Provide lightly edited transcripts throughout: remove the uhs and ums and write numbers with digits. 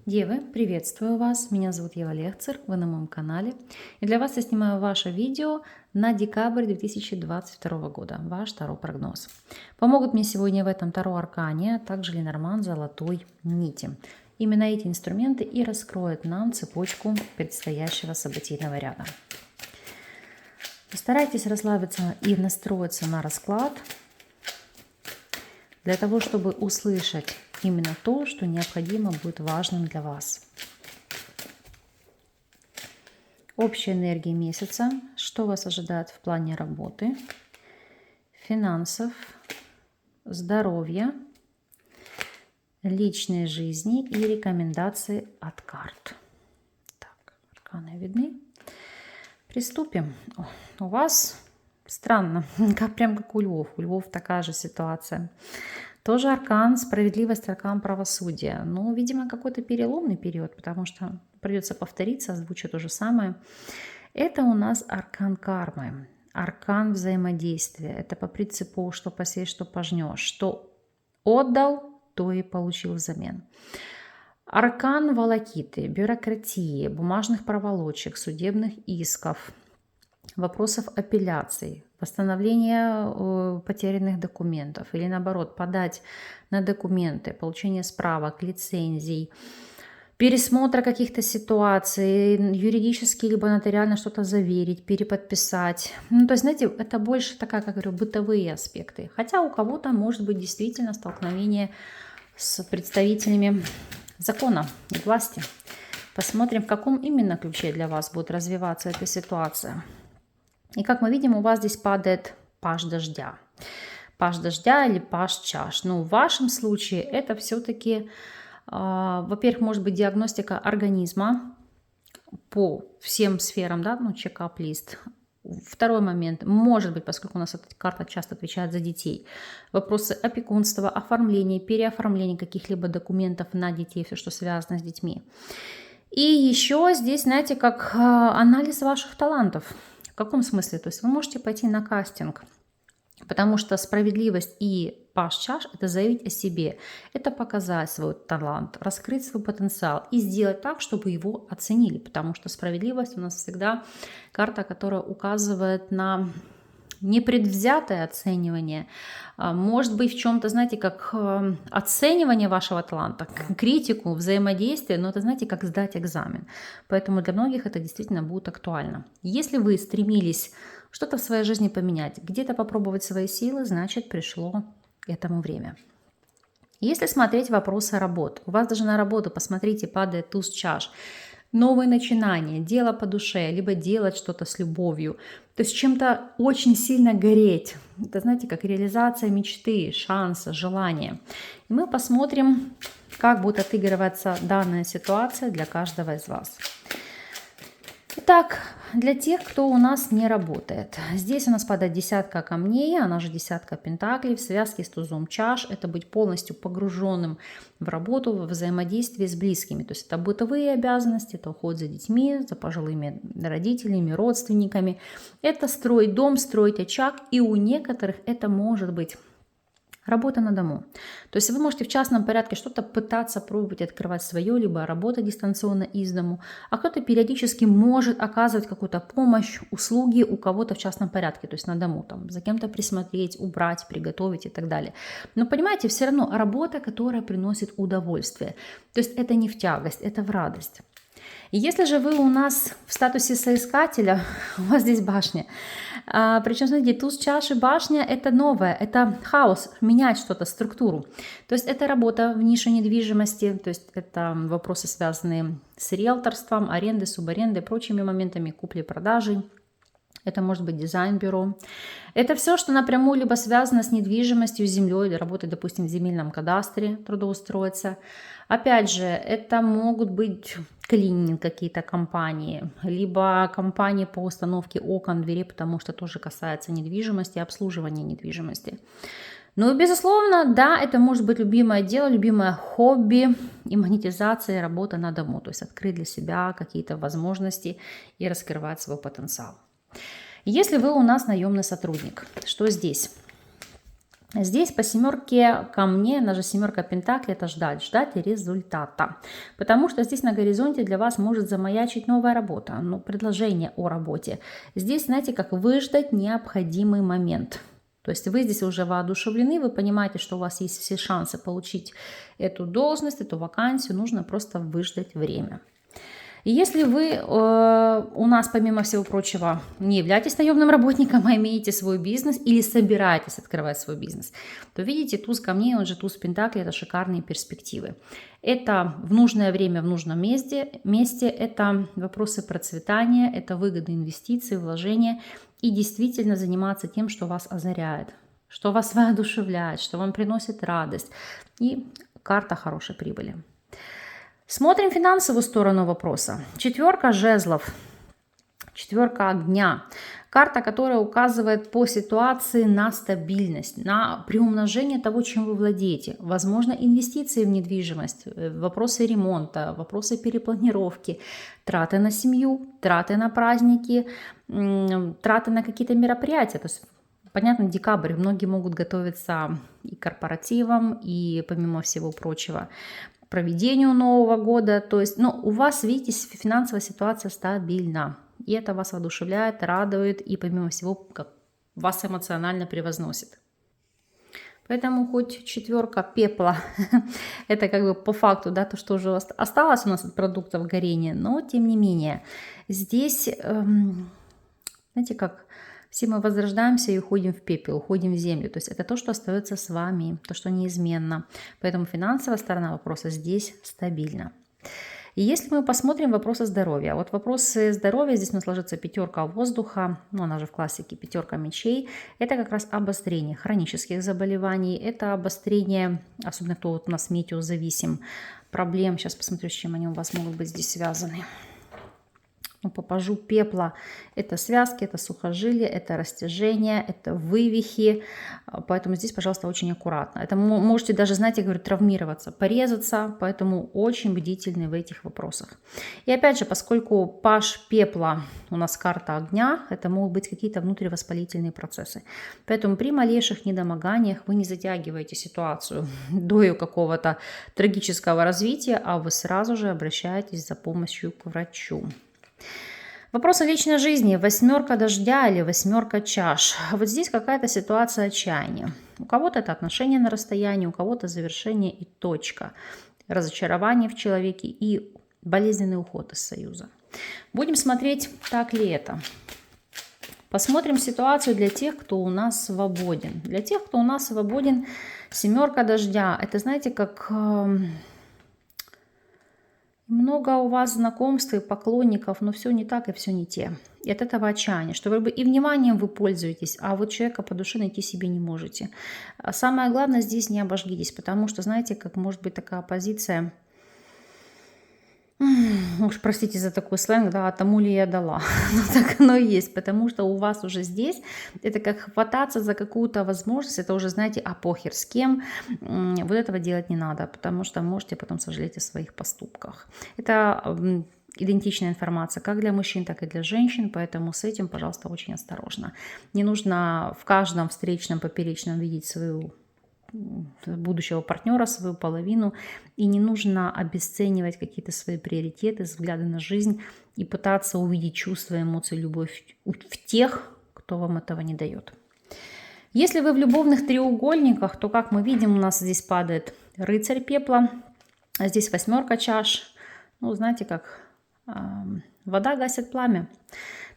Девы, приветствую вас! Меня зовут Ева Лехцер, вы на моем канале. И для вас я снимаю ваше видео на декабрь 2022 года, ваш Таро-прогноз. Помогут мне сегодня в этом Таро-аркане, а также Ленорман золотой нити. Именно эти инструменты и раскроют нам цепочку предстоящего событийного ряда. Постарайтесь расслабиться и настроиться на расклад, для того, чтобы услышать именно то, что необходимо будет важным для вас. Общая энергия месяца, что вас ожидает в плане работы, финансов, здоровья, личной жизни и рекомендации от карт. Так, арканы видны. Приступим. У вас странно, прям как у львов. У львов такая же ситуация. Тоже аркан справедливость, аркан правосудия. Ну, видимо, какой-то переломный период, потому что придется повториться, озвучу то же самое. Это у нас аркан кармы, аркан взаимодействия. Это по принципу, что посеешь, что пожнешь. Что отдал, то и получил взамен. Аркан волокиты, бюрократии, бумажных проволочек, судебных исков, вопросов апелляций, восстановления потерянных документов или наоборот подать на документы, получение справок, лицензий, пересмотра каких-то ситуаций, юридически либо нотариально что-то заверить, переподписать. Ну, то есть, знаете, это больше такая, как говорю, бытовые аспекты. Хотя у кого-то может быть действительно столкновение с представителями закона и власти. Посмотрим, в каком именно ключе для вас будет развиваться эта ситуация. И как мы видим, у вас здесь падает паж дождя. Паж дождя или паж чаш. Но в вашем случае это все-таки, во-первых, может быть диагностика организма по всем сферам, да, ну, чекап-лист. Второй момент, может быть, поскольку у нас эта карта часто отвечает за детей, вопросы опекунства, оформления, переоформления каких-либо документов на детей, все, что связано с детьми. И еще здесь, знаете, как анализ ваших талантов. В каком смысле? То есть вы можете пойти на кастинг, потому что справедливость и паж чаш – это заявить о себе, это показать свой талант, раскрыть свой потенциал и сделать так, чтобы его оценили, потому что справедливость у нас всегда карта, которая указывает на непредвзятое оценивание, может быть в чем-то, знаете, как оценивание вашего таланта, критику, взаимодействие, но это, знаете, как сдать экзамен. Поэтому для многих это действительно будет актуально. Если вы стремились что-то в своей жизни поменять, где-то попробовать свои силы, значит, пришло к этому время. Если смотреть вопросы работ, у вас даже на работу, посмотрите, падает туз чаш. Новые начинания, дело по душе, либо делать что-то с любовью. То есть чем-то очень сильно гореть. Это, знаете, как реализация мечты, шанса, желания. И мы посмотрим, как будет отыгрываться данная ситуация для каждого из вас. Итак, для тех, кто у нас не работает. Здесь у нас падает десятка камней, она же десятка пентаклей в связке с тузом чаш. Это быть полностью погруженным в работу, в взаимодействие с близкими. То есть это бытовые обязанности, это уход за детьми, за пожилыми родителями, родственниками. Это строить дом, строить очаг. И у некоторых это может быть работа на дому. То есть вы можете в частном порядке что-то пытаться пробовать открывать свое, либо работать дистанционно из дому, а кто-то периодически может оказывать какую-то помощь, услуги у кого-то в частном порядке, то есть на дому, там, за кем-то присмотреть, убрать, приготовить и так далее. Но понимаете, все равно работа, которая приносит удовольствие. То есть это не в тягость, это в радость. И если же вы у нас в статусе соискателя, у вас здесь башня. Причем, смотрите, туз чаши башня – это новое, это хаос, менять что-то, структуру. То есть это работа в нише недвижимости, то есть это вопросы, связанные с риэлторством, арендой, субарендой, прочими моментами купли-продажи. Это может быть дизайн-бюро. Это все, что напрямую либо связано с недвижимостью, с землей, работать, допустим, в земельном кадастре, трудоустроиться. Опять же, это могут быть клининг какие-то компании, либо компании по установке окон, дверей, потому что тоже касается недвижимости, обслуживания недвижимости. Ну и, безусловно, да, это может быть любимое дело, любимое хобби и монетизация, работа на дому. То есть открыть для себя какие-то возможности и раскрывать свой потенциал. Если вы у нас наемный сотрудник, что здесь? Здесь по семерке камней, она же семерка пентаклей, это ждать результата. Потому что здесь на горизонте для вас может замаячить новая работа, ну, предложение о работе. Здесь, знаете, как выждать необходимый момент. То есть вы здесь уже воодушевлены, вы понимаете, что у вас есть все шансы получить эту должность, эту вакансию, нужно просто выждать время. И если вы у нас, помимо всего прочего, не являетесь наемным работником, а имеете свой бизнес или собираетесь открывать свой бизнес, то видите, туз камней, он же туз пентаклей, это шикарные перспективы. Это в нужное время, в нужном месте, это вопросы процветания, это выгоды инвестиций, вложения и действительно заниматься тем, что вас озаряет, что вас воодушевляет, что вам приносит радость и карта хорошей прибыли. Смотрим финансовую сторону вопроса. Четверка жезлов, четверка огня. Карта, которая указывает по ситуации на стабильность, на приумножение того, чем вы владеете. Возможно, инвестиции в недвижимость, вопросы ремонта, вопросы перепланировки, траты на семью, траты на праздники, траты на какие-то мероприятия. То есть, понятно, декабрь, многие могут готовиться и к корпоративам, и помимо всего прочего, проведению Нового года. То есть, ну, у вас, видите, финансовая ситуация стабильна. И это вас воодушевляет, радует и, помимо всего, как вас эмоционально превозносит. Поэтому хоть четверка пепла, это как бы по факту, да, то, что уже осталось у нас от продуктов горения, но тем не менее, здесь, знаете, как все мы возрождаемся и уходим в пепел, уходим в землю. То есть это то, что остается с вами, то, что неизменно. Поэтому финансовая сторона вопроса здесь стабильна. И если мы посмотрим вопросы здоровья. Вот вопросы здоровья, здесь у нас ложится пятерка воздуха, ну она же в классике пятерка мечей. Это как раз обострение хронических заболеваний, это обострение, особенно кто вот у нас метеозависим, проблем. Сейчас посмотрю, с чем они у вас могут быть здесь связаны. Ну, попажу пепла. Это связки, это сухожилия, это растяжения, это вывихи. Поэтому здесь, пожалуйста, очень аккуратно. Это можете даже, знаете, я говорю, травмироваться, порезаться. Поэтому очень бдительны в этих вопросах. И опять же, поскольку паж пепла у нас карта огня, это могут быть какие-то внутривоспалительные процессы. Поэтому при малейших недомоганиях вы не затягиваете ситуацию до ее какого-то трагического развития, а вы сразу же обращаетесь за помощью к врачу. Вопрос о вечной жизни. Восьмерка дождя или восьмерка чаш. Вот здесь какая-то ситуация отчаяния. У кого-то это отношения на расстоянии, у кого-то завершение и точка. Разочарование в человеке и болезненный уход из союза. Будем смотреть, так ли это. Посмотрим ситуацию для тех, кто у нас свободен. Для тех, кто у нас свободен, семерка дождя. Это, знаете, как... Много у вас знакомств и поклонников, но все не так и все не те. И от этого отчаяния, что вроде бы и вниманием вы пользуетесь, а вот человека по душе найти себе не можете. А самое главное, здесь не обожгитесь, потому что, знаете, как может быть такая позиция, уж простите за такой сленг, да, а тому ли я дала. Ну, так оно и есть, потому что у вас уже здесь, это как хвататься за какую-то возможность, это уже, знаете, а похер с кем, вот этого делать не надо, потому что можете потом сожалеть о своих поступках. Это идентичная информация как для мужчин, так и для женщин, поэтому с этим, пожалуйста, очень осторожно. Не нужно в каждом встречном, поперечном видеть свою будущего партнера, свою половину, и не нужно обесценивать какие-то свои приоритеты, взгляды на жизнь и пытаться увидеть чувства, эмоции, любовь в тех, кто вам этого не дает. Если вы в любовных треугольниках, то, как мы видим, у нас здесь падает рыцарь пепла, а здесь восьмерка чаш. Ну, знаете, как вода гасит пламя.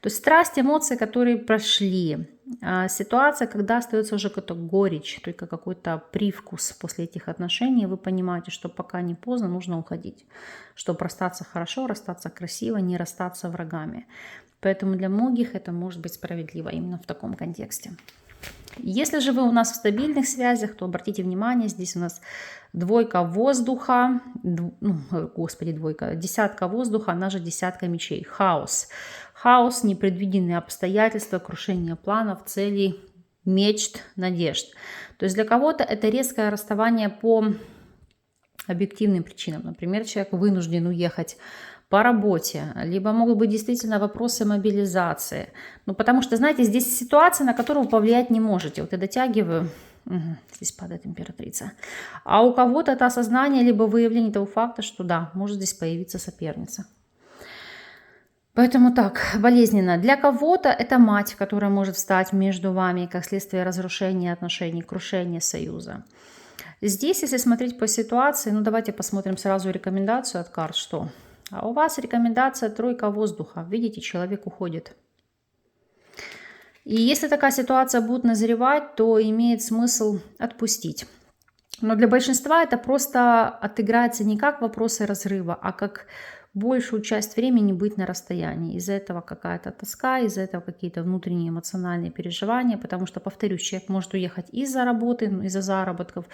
То есть страсть, эмоции, которые прошли. Ситуация, когда остается уже какая-то горечь, только какой-то привкус после этих отношений, вы понимаете, что пока не поздно, нужно уходить. Чтобы расстаться хорошо, расстаться красиво, не расстаться врагами. Поэтому для многих это может быть справедливо именно в таком контексте. Если же вы у нас в стабильных связях, то обратите внимание, здесь у нас двойка воздуха, десятка воздуха, она же десятка мечей, хаос. Хаос, непредвиденные обстоятельства, крушение планов, целей, мечт, надежд. То есть для кого-то это резкое расставание по объективным причинам. Например, человек вынужден уехать по работе, либо могут быть действительно вопросы мобилизации. Ну, потому что, знаете, здесь ситуация, на которую вы повлиять не можете. Вот я дотягиваю, Угу, здесь падает императрица. А у кого-то это осознание, либо выявление того факта, что да, может здесь появиться соперница. Поэтому так, болезненно. Для кого-то это мать, которая может встать между вами, как следствие разрушения отношений, крушения союза. Здесь, если смотреть по ситуации, ну давайте посмотрим сразу рекомендацию от карт, что. А у вас рекомендация тройка воздуха. Видите, человек уходит. И если такая ситуация будет назревать, то имеет смысл отпустить. Но для большинства это просто отыграется не как вопросы разрыва, а как большую часть времени быть на расстоянии. Из-за этого какая-то тоска, из-за этого какие-то внутренние эмоциональные переживания, потому что, повторюсь, человек может уехать из-за работы, из-за заработков,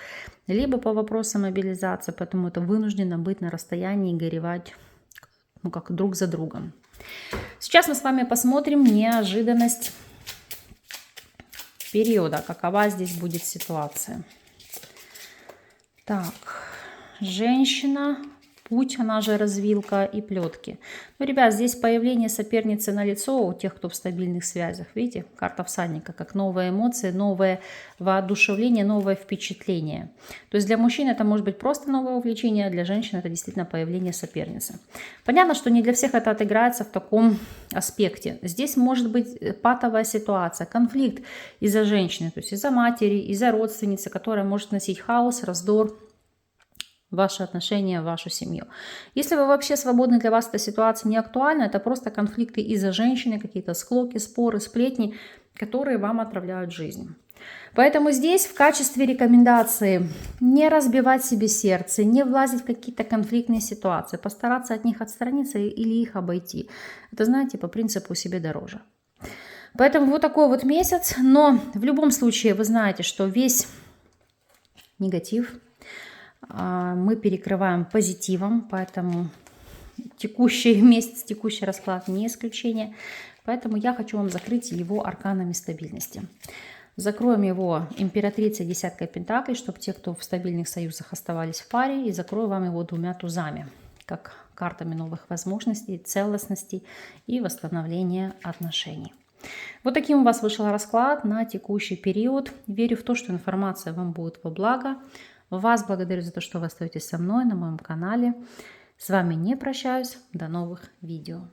либо по вопросам мобилизации, поэтому это вынуждено быть на расстоянии и горевать, ну, как друг за другом. Сейчас мы с вами посмотрим неожиданность периода, какова здесь будет ситуация. Так, женщина, путь, она же развилка и плетки. Ну, ребят, здесь появление соперницы на лицо у тех, кто в стабильных связях. Видите, карта всадника, как новые эмоции, новое воодушевление, новое впечатление. То есть для мужчин это может быть просто новое увлечение, а для женщин это действительно появление соперницы. Понятно, что не для всех это отыграется в таком аспекте. Здесь может быть патовая ситуация, конфликт из-за женщины, то есть из-за матери, из-за родственницы, которая может носить хаос, раздор, ваши отношения, вашу семью. Если вы вообще свободны, для вас эта ситуация не актуальна, это просто конфликты из-за женщины, какие-то склоки, споры, сплетни, которые вам отравляют жизнь. Поэтому здесь в качестве рекомендации не разбивать себе сердце, не влазить в какие-то конфликтные ситуации, постараться от них отстраниться или их обойти. Это, знаете, по принципу себе дороже. Поэтому вот такой вот месяц, но в любом случае вы знаете, что весь негатив мы перекрываем позитивом, поэтому текущий месяц, текущий расклад не исключение. Поэтому я хочу вам закрыть его арканами стабильности. Закроем его императрицей, десяткой пентаклей, чтобы те, кто в стабильных союзах, оставались в паре. И закрою вам его двумя тузами, как картами новых возможностей, целостности и восстановления отношений. Вот таким у вас вышел расклад на текущий период. Верю в то, что информация вам будет во благо. Вас благодарю за то, что вы остаетесь со мной на моем канале. С вами не прощаюсь. До новых видео.